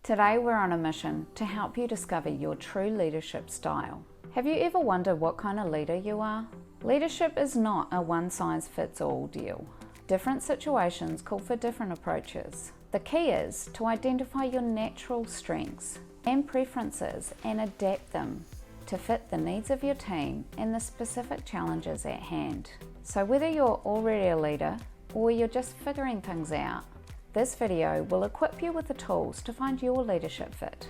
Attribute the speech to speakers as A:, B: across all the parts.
A: Today we're on a mission to help you discover your true leadership style. Have you ever wondered what kind of leader you are? Leadership is not a one-size-fits-all deal. Different situations call for different approaches. The key is to identify your natural strengths and preferences and adapt them to fit the needs of your team and the specific challenges at hand. So whether you're already a leader or you're just figuring things out, this video will equip you with the tools to find your leadership fit.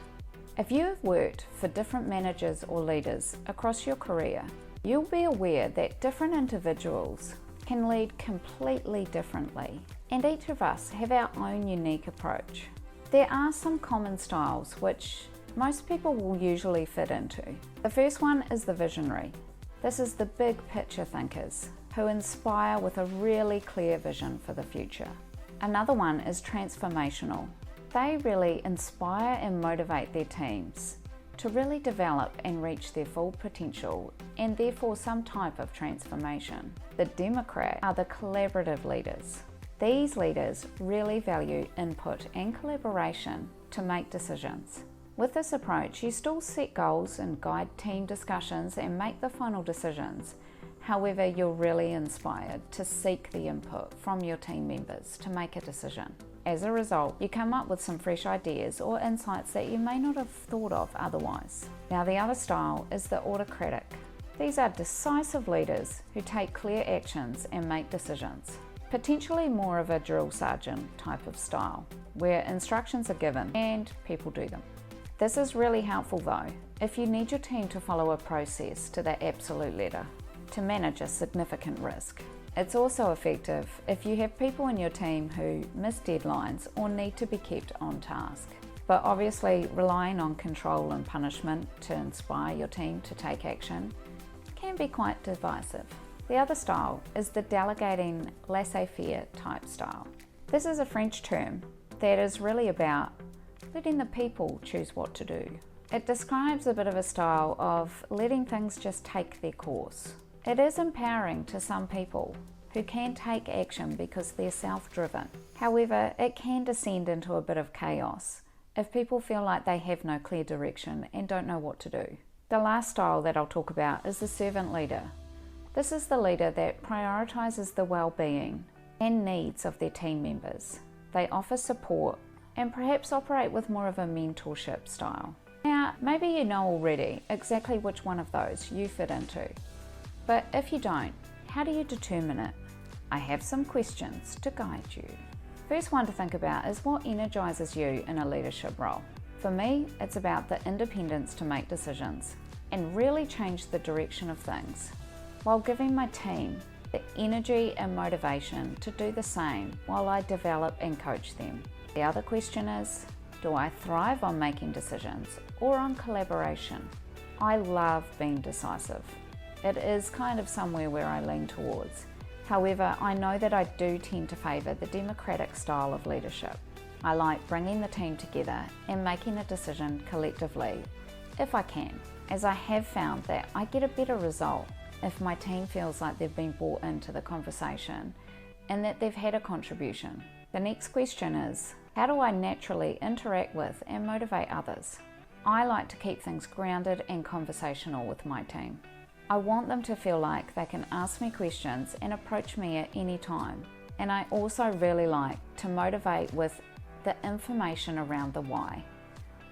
A: If you have worked for different managers or leaders across your career, you'll be aware that different individuals can lead completely differently, and each of us have our own unique approach. There are some common styles which most people will usually fit into. The first one is the visionary. This is the big picture thinkers who inspire with a really clear vision for the future. Another one is transformational. They really inspire and motivate their teams to really develop and reach their full potential and therefore some type of transformation. The Democrat are the collaborative leaders. These leaders really value input and collaboration to make decisions. With this approach, you still set goals and guide team discussions and make the final decisions. However, you're really inspired to seek the input from your team members to make a decision. As a result, you come up with some fresh ideas or insights that you may not have thought of otherwise. Now, the other style is the autocratic. These are decisive leaders who take clear actions and make decisions. Potentially more of a drill sergeant type of style, where instructions are given and people do them. This is really helpful though, if you need your team to follow a process to the absolute letter to manage a significant risk. It's also effective if you have people in your team who miss deadlines or need to be kept on task. But obviously, relying on control and punishment to inspire your team to take action can be quite divisive. The other style is the delegating laissez-faire type style. This is a French term that is really about letting the people choose what to do. It describes a bit of a style of letting things just take their course. It is empowering to some people who can take action because they're self-driven. However, it can descend into a bit of chaos if people feel like they have no clear direction and don't know what to do. The last style that I'll talk about is the servant leader. This is the leader that prioritizes the well-being and needs of their team members. They offer support and perhaps operate with more of a mentorship style. Now, maybe you know already exactly which one of those you fit into. But if you don't, how do you determine it? I have some questions to guide you. First one to think about is what energizes you in a leadership role. For me, it's about the independence to make decisions and really change the direction of things, while giving my team the energy and motivation to do the same while I develop and coach them. The other question is, do I thrive on making decisions or on collaboration? I love being decisive. It is kind of somewhere where I lean towards. However, I know that I do tend to favour the democratic style of leadership. I like bringing the team together and making a decision collectively, if I can, as I have found that I get a better result if my team feels like they've been brought into the conversation and that they've had a contribution. The next question is, how do I naturally interact with and motivate others? I like to keep things grounded and conversational with my team. I want them to feel like they can ask me questions and approach me at any time. And I also really like to motivate with the information around the why.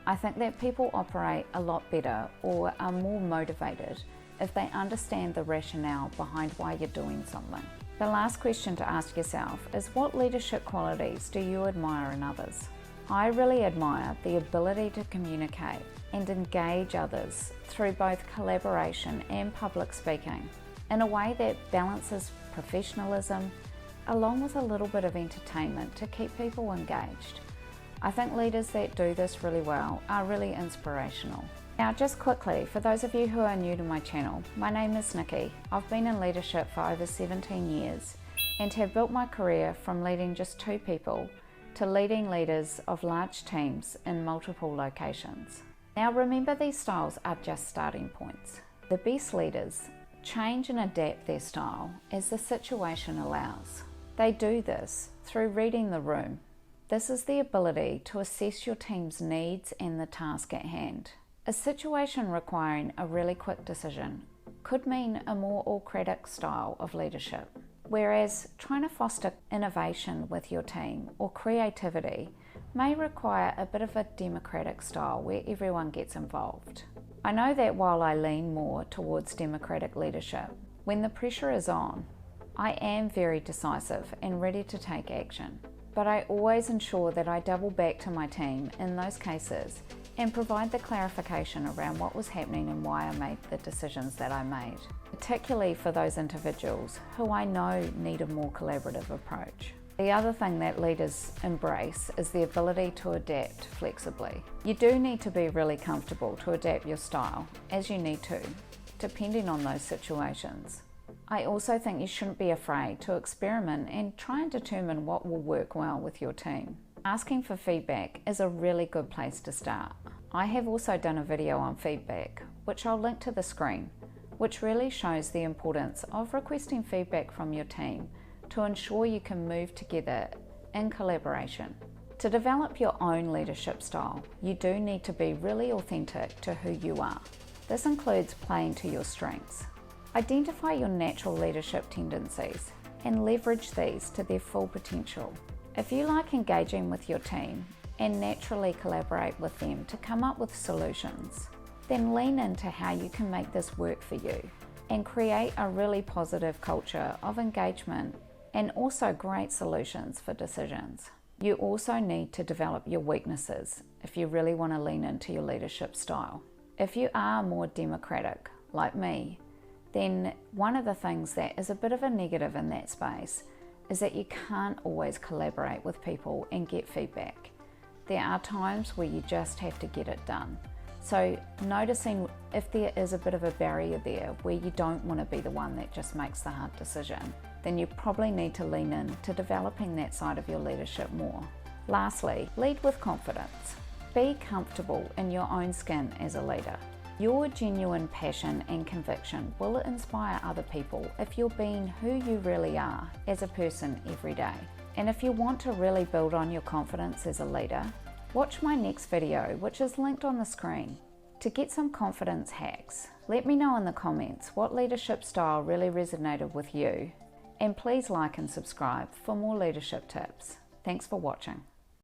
A: I think that people operate a lot better or are more motivated if they understand the rationale behind why you're doing something. The last question to ask yourself is, what leadership qualities do you admire in others? I really admire the ability to communicate and engage others through both collaboration and public speaking in a way that balances professionalism along with a little bit of entertainment to keep people engaged. I think leaders that do this really well are really inspirational. Now, just quickly, for those of you who are new to my channel, my name is Nikki. I've been in leadership for over 17 years and have built my career from leading just 2 people to leading leaders of large teams in multiple locations. Now remember, these styles are just starting points. The best leaders change and adapt their style as the situation allows. They do this through reading the room, This is the ability to assess your team's needs and the task at hand. A situation requiring a really quick decision could mean a more autocratic style of leadership, whereas trying to foster innovation with your team or creativity may require a bit of a democratic style where everyone gets involved. I know that while I lean more towards democratic leadership, when the pressure is on, I am very decisive and ready to take action. But I always ensure that I double back to my team in those cases and provide the clarification around what was happening and why I made the decisions that I made, particularly for those individuals who I know need a more collaborative approach. The other thing that leaders embrace is the ability to adapt flexibly. You do need to be really comfortable to adapt your style as you need to, depending on those situations. I also think you shouldn't be afraid to experiment and try and determine what will work well with your team. Asking for feedback is a really good place to start. I have also done a video on feedback, which I'll link to the screen, which really shows the importance of requesting feedback from your team to ensure you can move together in collaboration. To develop your own leadership style, you do need to be really authentic to who you are. This includes playing to your strengths. Identify your natural leadership tendencies and leverage these to their full potential. If you like engaging with your team and naturally collaborate with them to come up with solutions, then lean into how you can make this work for you and create a really positive culture of engagement and also great solutions for decisions. You also need to develop your weaknesses if you really want to lean into your leadership style. If you are more democratic, like me, then one of the things that is a bit of a negative in that space is that you can't always collaborate with people and get feedback. There are times where you just have to get it done. So noticing if there is a bit of a barrier there where you don't want to be the one that just makes the hard decision, then you probably need to lean in to developing that side of your leadership more. Lastly, lead with confidence. Be comfortable in your own skin as a leader. Your genuine passion and conviction will inspire other people if you're being who you really are as a person every day. And if you want to really build on your confidence as a leader, watch my next video, which is linked on the screen. To get some confidence hacks, let me know in the comments what leadership style really resonated with you, and please like and subscribe for more leadership tips. Thanks for watching.